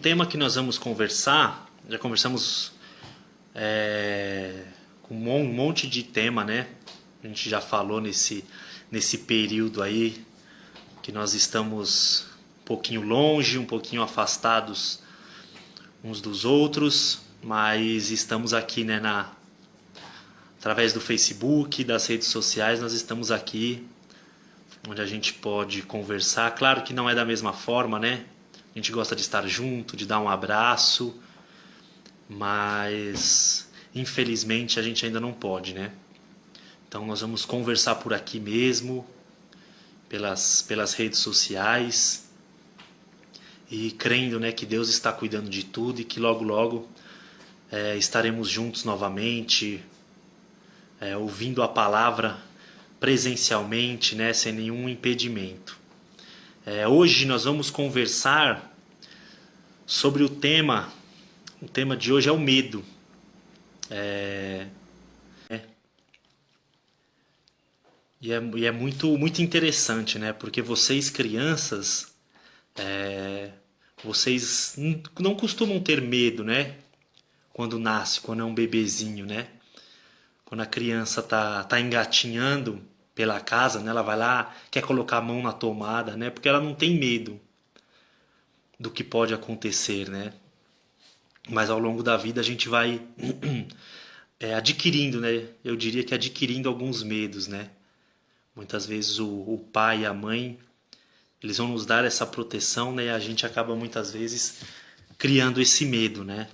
tema que nós vamos conversar, já conversamos com um monte de tema, né? A gente já falou nesse período aí que nós estamos um pouquinho longe, um pouquinho afastados uns dos outros, mas estamos aqui, né, através do Facebook, das redes sociais, nós estamos aqui onde a gente pode conversar. Claro que não é da mesma forma, né? A gente gosta de estar junto, de dar um abraço, mas infelizmente a gente ainda não pode, né? Então nós vamos conversar por aqui mesmo, pelas redes sociais, e crendo, né, que Deus está cuidando de tudo e que logo logo estaremos juntos novamente, ouvindo a palavra presencialmente, né, sem nenhum impedimento. Hoje nós vamos conversar sobre o tema de hoje é o medo. E é muito interessante, né? Porque vocês crianças, vocês não costumam ter medo, né? Quando nasce, quando é um bebezinho, né? Quando a criança tá engatinhando pela casa, né? Ela vai lá, quer colocar a mão na tomada, né? Porque ela não tem medo do que pode acontecer, né? Mas ao longo da vida a gente vai adquirindo, né? Eu diria que adquirindo alguns medos, né? Muitas vezes o pai e a mãe, eles vão nos dar essa proteção, né? E a gente acaba muitas vezes criando esse medo, né?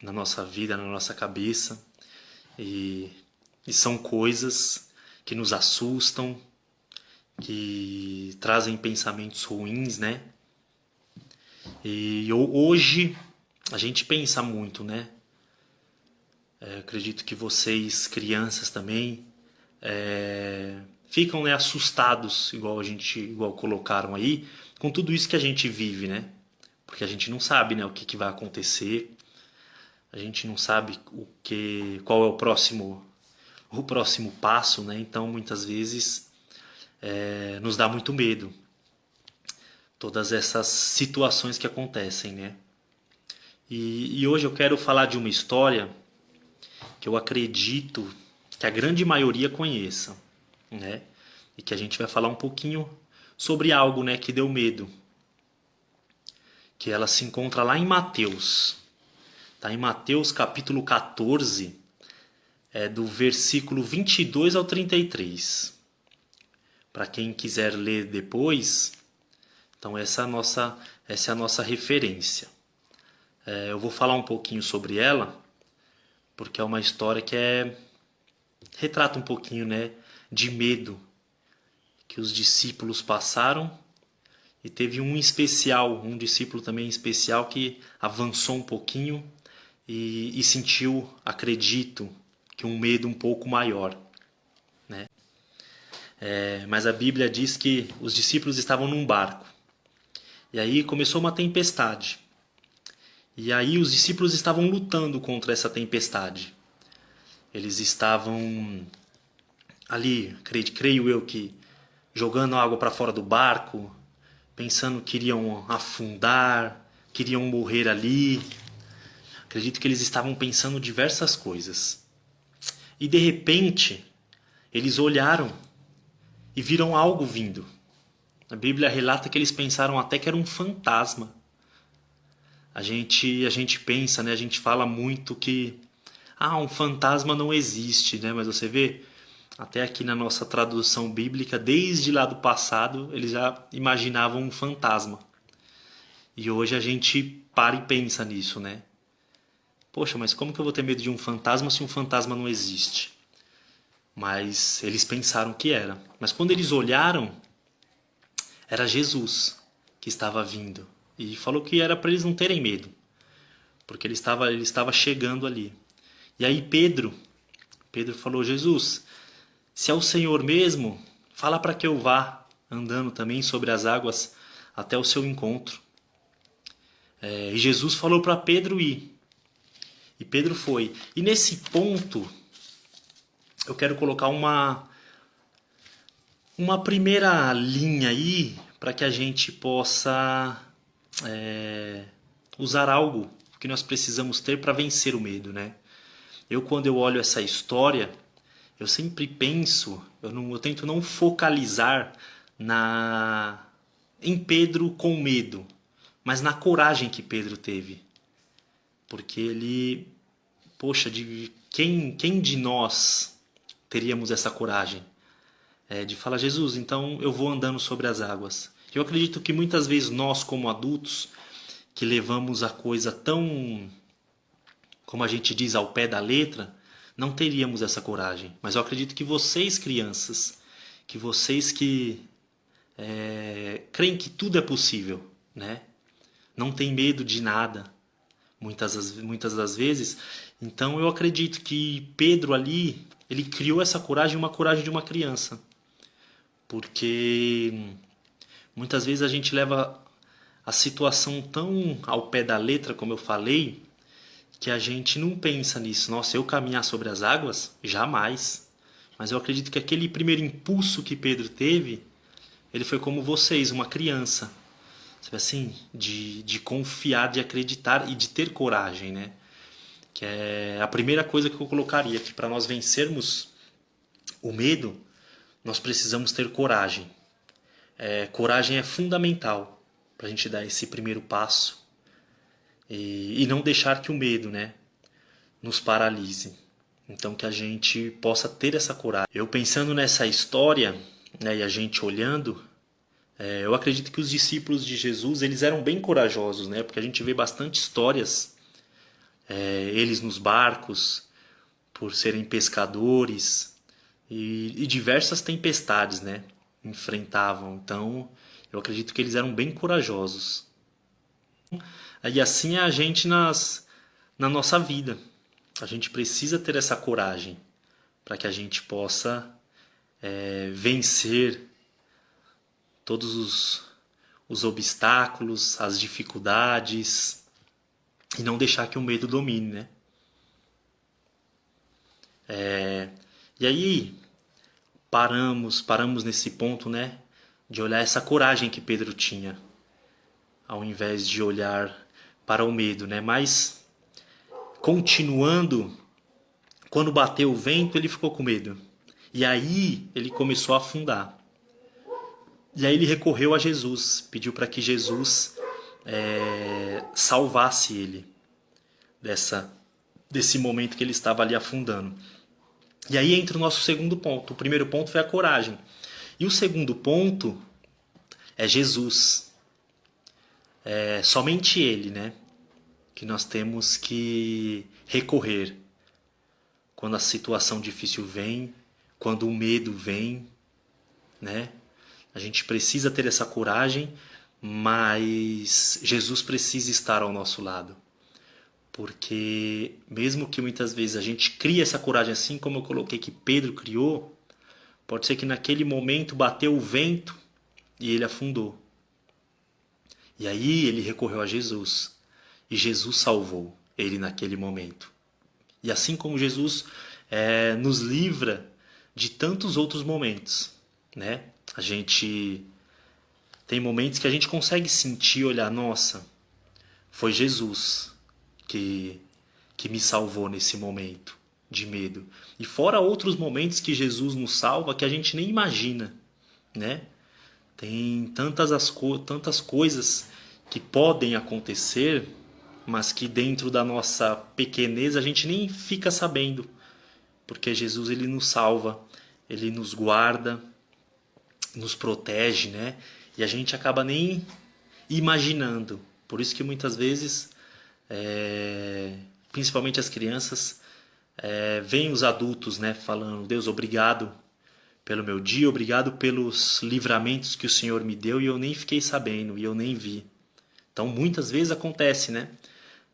Na nossa vida, na nossa cabeça. E são coisas que nos assustam, que trazem pensamentos ruins, né? E hoje a gente pensa muito, né? Acredito que vocês, crianças também, ficam, né, assustados, igual colocaram aí, com tudo isso que a gente vive, né? Porque a gente não sabe, né, o que vai acontecer, a gente não sabe qual é o próximo passo, né? Então muitas vezes nos dá muito medo todas essas situações que acontecem, né? E hoje eu quero falar de uma história que eu acredito que a grande maioria conheça, né? E que a gente vai falar um pouquinho sobre algo, né, que deu medo. Que ela se encontra lá em Mateus. Tá em Mateus capítulo 14, do versículo 22 ao 33. Para quem quiser ler depois, então essa é a nossa referência. Eu vou falar um pouquinho sobre ela, porque é uma história que retrata um pouquinho, né, de medo que os discípulos passaram, e teve um discípulo também especial que avançou um pouquinho e sentiu, acredito, que um medo um pouco maior, né? Mas a Bíblia diz que os discípulos estavam num barco, e aí começou uma tempestade, e aí os discípulos estavam lutando contra essa tempestade. Eles estavam ali, creio eu, que jogando água para fora do barco, pensando que iriam afundar, que iriam morrer ali. Acredito que eles estavam pensando diversas coisas. E de repente, eles olharam e viram algo vindo. A Bíblia relata que eles pensaram até que era um fantasma. A gente pensa, né? A gente fala muito que um fantasma não existe, né? Mas você vê, até aqui na nossa tradução bíblica, desde lá do passado, eles já imaginavam um fantasma. E hoje a gente para e pensa nisso, né? Poxa, mas como que eu vou ter medo de um fantasma se um fantasma não existe? Mas eles pensaram que era. Mas quando eles olharam, era Jesus que estava vindo. E falou que era para eles não terem medo, porque ele estava chegando ali. E aí Pedro falou: Jesus, se é o Senhor mesmo, fala para que eu vá andando também sobre as águas até o seu encontro. E Jesus falou para Pedro ir. E Pedro foi. E nesse ponto, eu quero colocar uma primeira linha aí para que a gente possa usar algo que nós precisamos ter para vencer o medo, né? Quando eu olho essa história, eu sempre penso, eu tento não focalizar em Pedro com medo, mas na coragem que Pedro teve. Porque ele, poxa, quem de nós teríamos essa coragem? De falar, Jesus, então eu vou andando sobre as águas. Eu acredito que muitas vezes nós, como adultos, que levamos a coisa tão, como a gente diz, ao pé da letra, não teríamos essa coragem. Mas eu acredito que vocês, crianças, que vocês que creem que tudo é possível, né? Não tem medo de nada, muitas das vezes. Então eu acredito que Pedro ali, ele criou essa coragem, uma coragem de uma criança. Porque muitas vezes a gente leva a situação tão ao pé da letra, como eu falei, que a gente não pensa nisso. Nossa, eu caminhar sobre as águas? Jamais. Mas eu acredito que aquele primeiro impulso que Pedro teve, ele foi como vocês, uma criança. Sabe assim, de confiar, de acreditar e de ter coragem, né? Que é a primeira coisa que eu colocaria, que para nós vencermos o medo, nós precisamos ter coragem. Coragem é fundamental para a gente dar esse primeiro passo e não deixar que o medo, né, nos paralise. Então que a gente possa ter essa coragem. Eu pensando nessa história, né, e a gente olhando, eu acredito que os discípulos de Jesus eles eram bem corajosos, né, porque a gente vê bastante histórias, eles nos barcos, por serem pescadores e diversas tempestades, né, enfrentavam. Então eu acredito que eles eram bem corajosos. E assim é a gente na nossa vida. A gente precisa ter essa coragem para que a gente possa vencer todos os obstáculos, as dificuldades e não deixar que o medo domine, né? E aí paramos nesse ponto, né? De olhar essa coragem que Pedro tinha, ao invés de olhar para o medo, né? Mas continuando, quando bateu o vento, ele ficou com medo. E aí ele começou a afundar. E aí ele recorreu a Jesus, pediu para que Jesus salvasse ele desse momento que ele estava ali afundando. E aí entra o nosso segundo ponto. O primeiro ponto foi a coragem. E o segundo ponto é Jesus. É somente ele, né? Que nós temos que recorrer quando a situação difícil vem, quando o medo vem, né? A gente precisa ter essa coragem, mas Jesus precisa estar ao nosso lado. Porque mesmo que muitas vezes a gente crie essa coragem assim como eu coloquei que Pedro criou, pode ser que naquele momento bateu o vento e ele afundou. E aí ele recorreu a Jesus. E Jesus salvou ele naquele momento. E assim como Jesus nos livra de tantos outros momentos, né? A gente tem momentos que a gente consegue sentir, olhar, nossa, foi Jesus que me salvou nesse momento de medo. E fora outros momentos que Jesus nos salva que a gente nem imagina, né? Tem tantas coisas que podem acontecer, mas que dentro da nossa pequenez a gente nem fica sabendo, porque Jesus ele nos salva, ele nos guarda, nos protege, né? E a gente acaba nem imaginando. Por isso que muitas vezes, principalmente as crianças, veem os adultos, né, falando: Deus, obrigado pelo meu dia, obrigado pelos livramentos que o Senhor me deu e eu nem fiquei sabendo e eu nem vi. Então muitas vezes acontece, né,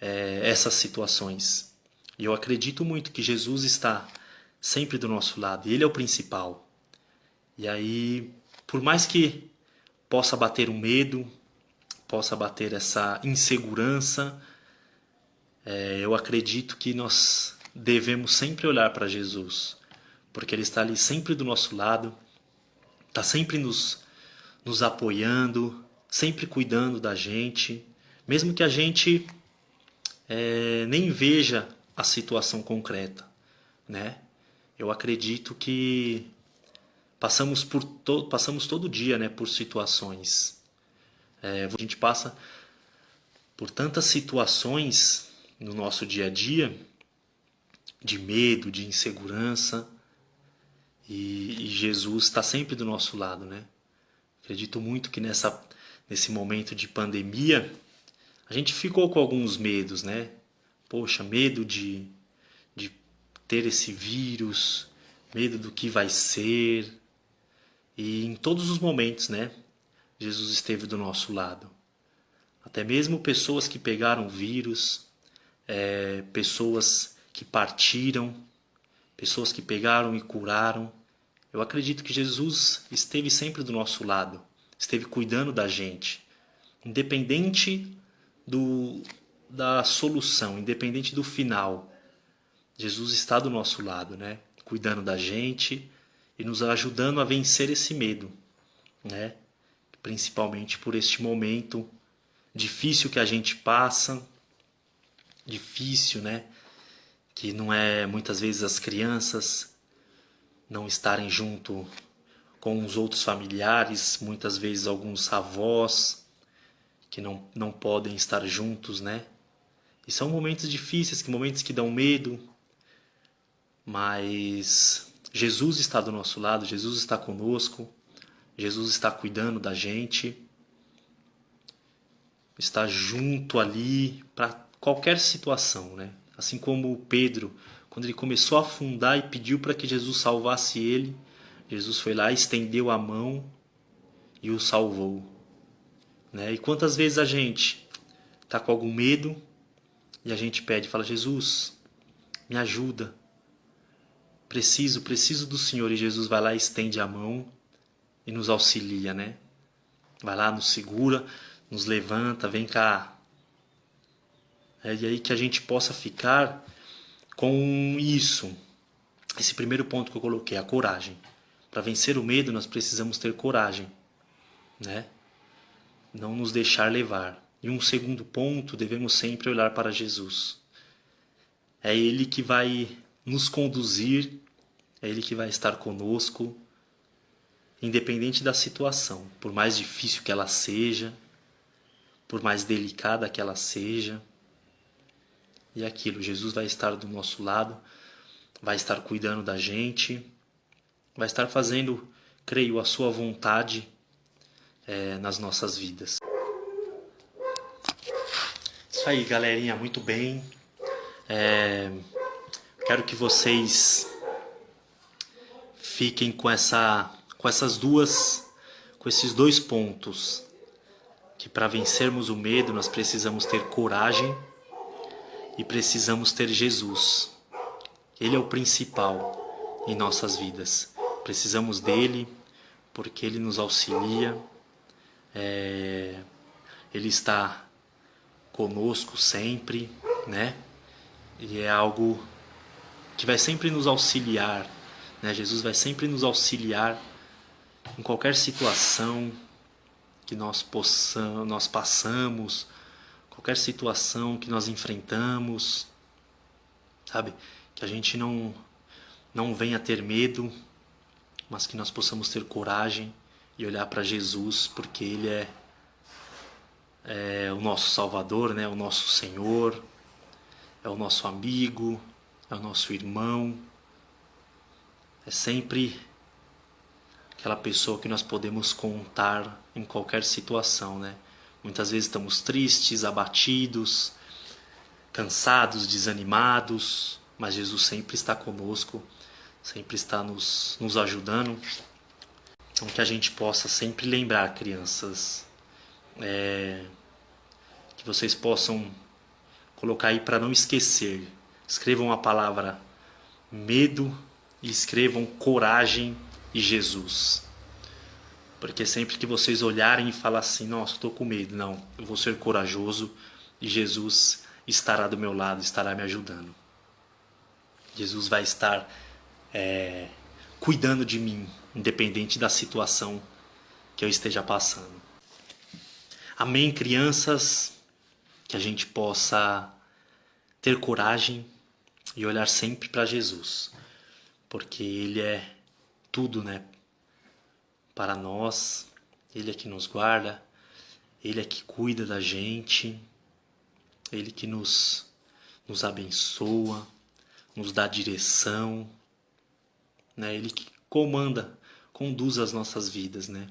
essas situações. E eu acredito muito que Jesus está sempre do nosso lado e Ele é o principal. E aí, por mais que possa bater um medo, possa bater essa insegurança, eu acredito que nós devemos sempre olhar para Jesus, porque Ele está ali sempre do nosso lado, está sempre nos apoiando, sempre cuidando da gente, mesmo que a gente nem veja a situação concreta, né? Eu acredito que passamos todo dia, né, por situações. A gente passa por tantas situações no nosso dia a dia de medo, de insegurança, e Jesus está sempre do nosso lado, né? Acredito muito que nesse momento de pandemia a gente ficou com alguns medos, né? Poxa, medo de ter esse vírus, medo do que vai ser. E em todos os momentos, né? Jesus esteve do nosso lado. Até mesmo pessoas que pegaram o vírus, pessoas que partiram, pessoas que pegaram e curaram. Eu acredito que Jesus esteve sempre do nosso lado, esteve cuidando da gente, independente da solução, independente do final. Jesus está do nosso lado, né? Cuidando da gente e nos ajudando a vencer esse medo, né? Principalmente por este momento difícil que a gente passa, difícil, né? Que não é muitas vezes as crianças não estarem junto com os outros familiares, muitas vezes alguns avós que não podem estar juntos, né? E são momentos difíceis, momentos que dão medo, mas Jesus está do nosso lado, Jesus está conosco, Jesus está cuidando da gente, está junto ali para qualquer situação, né? Assim como Pedro, quando ele começou a afundar e pediu para que Jesus salvasse ele, Jesus foi lá, estendeu a mão e o salvou, né? E quantas vezes a gente está com algum medo e a gente pede, fala, Jesus, me ajuda, preciso do Senhor, e Jesus vai lá, estende a mão e nos auxilia, né? Vai lá, nos segura, nos levanta, vem cá. E aí que a gente possa ficar com isso. Esse primeiro ponto que eu coloquei, a coragem. Para vencer o medo, nós precisamos ter coragem, né? Não nos deixar levar. E um segundo ponto, devemos sempre olhar para Jesus. É Ele que vai nos conduzir, é Ele que vai estar conosco, independente da situação, por mais difícil que ela seja, por mais delicada que ela seja. E aquilo, Jesus vai estar do nosso lado, vai estar cuidando da gente, vai estar fazendo, creio, a sua vontade nas nossas vidas. Isso aí, galerinha, muito bem. Quero que vocês fiquem com esses dois pontos, que para vencermos o medo nós precisamos ter coragem e precisamos ter Jesus. Ele é o principal em nossas vidas. Precisamos dele porque ele nos auxilia, ele está conosco sempre, né? E é algo que vai sempre nos auxiliar, né? Jesus vai sempre nos auxiliar em qualquer situação que nós passamos, qualquer situação que nós enfrentamos, sabe? Que a gente não venha ter medo, mas que nós possamos ter coragem e olhar para Jesus, porque Ele é o nosso Salvador, né? O nosso Senhor, é o nosso amigo, é o nosso irmão, é sempre aquela pessoa que nós podemos contar em qualquer situação, né? Muitas vezes estamos tristes, abatidos, cansados, desanimados, mas Jesus sempre está conosco, sempre está nos ajudando. Então que a gente possa sempre lembrar, crianças, que vocês possam colocar aí para não esquecer. Escrevam a palavra medo e escrevam coragem e Jesus. Porque sempre que vocês olharem e falar assim, nossa, estou com medo, não, eu vou ser corajoso e Jesus estará do meu lado, estará me ajudando. Jesus vai estar cuidando de mim, independente da situação que eu esteja passando. Amém, crianças? que a gente possa ter coragem e olhar sempre para Jesus, porque Ele é tudo, né, para nós. Ele é que nos guarda, Ele é que cuida da gente, Ele que nos abençoa, nos dá direção, né? Ele que comanda, conduz as nossas vidas, né?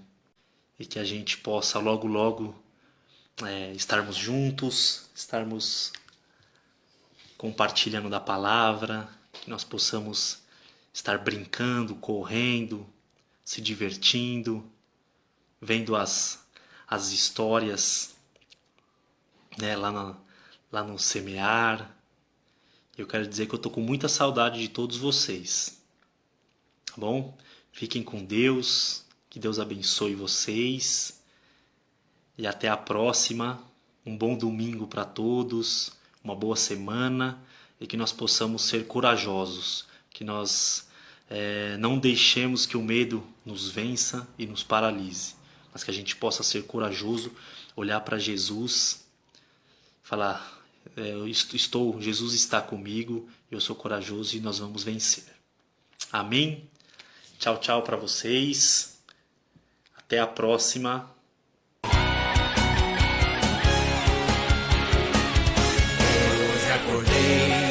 E que a gente possa logo, logo estarmos juntos, estarmos compartilhando da palavra, que nós possamos estar brincando, correndo, se divertindo, vendo as histórias, né, lá no Semear. Eu quero dizer que eu tô com muita saudade de todos vocês, tá bom? Fiquem com Deus, que Deus abençoe vocês e até a próxima. Um bom domingo para todos, uma boa semana e que nós possamos ser corajosos, que nós não deixemos que o medo nos vença e nos paralise, mas que a gente possa ser corajoso, olhar para Jesus, falar: Jesus está comigo, eu sou corajoso e nós vamos vencer. Amém? Tchau, tchau para vocês. Até a próxima. Hoje acordei